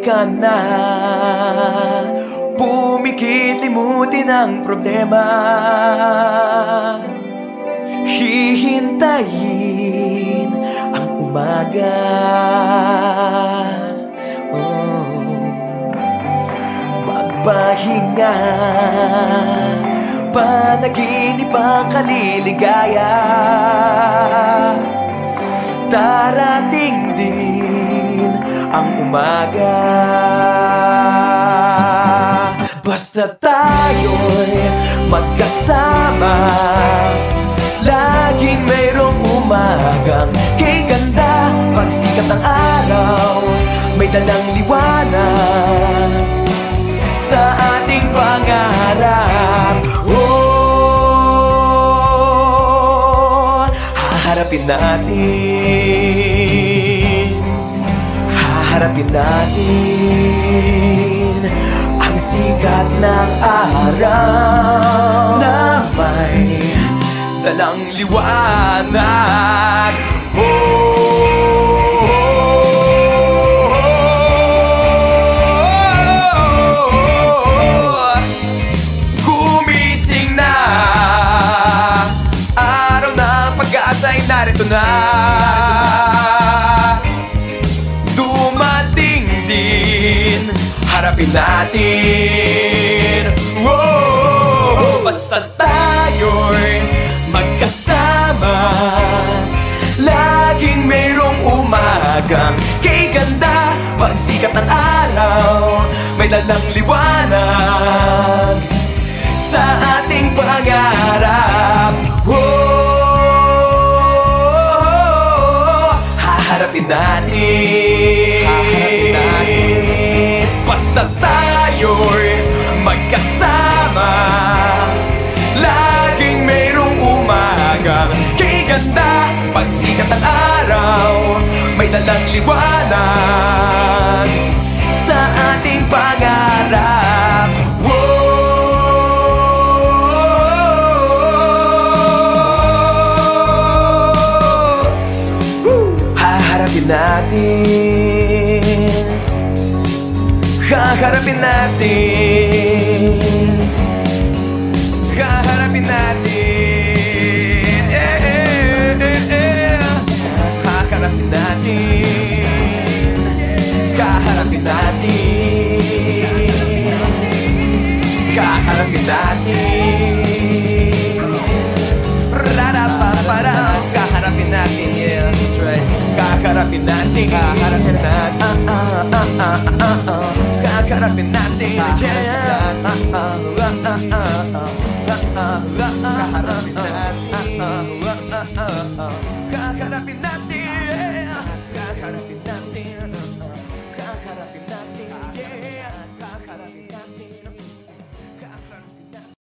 ka na pumikit, limutin ang problema. Hihintayin ang umaga. Magpahinga, panaginip ang kaliligaya. Darating din ang umaga. Basta tayo'y magkasama, laging mayroong umagang kay ganda. Pagsikat ng araw, may dalang liwanag sa ating pangarap. Oh, haharapin natin, haharapin natin ang sikat ng araw na may dalang liwanag. Gumising na, araw ng pag-asa'y narito na. Dumating din, harapin natin. Whoa! Basta tayo'y magkasama, laging mayroong umagang kay ganda. Pagsikat ng araw, may dalang liwanag sa ating pangarap. Whoa! Haharapin natin, haharapin natin. Basta tayo'y magkasama, laging mayroong umagang kay ganda. Pagsikat ng araw, may dalang liwanag sa ating pangarap. Haharapin natin, haharapin natin, haharapin natin, haharapin natin, haharapin natin, haharapin natin, rarapaparang, kaharapin natin, yeah, that's right. Kakarapin natin, kaharapin natin, kakarapin natin, kaharapin natin, kaharapin natin.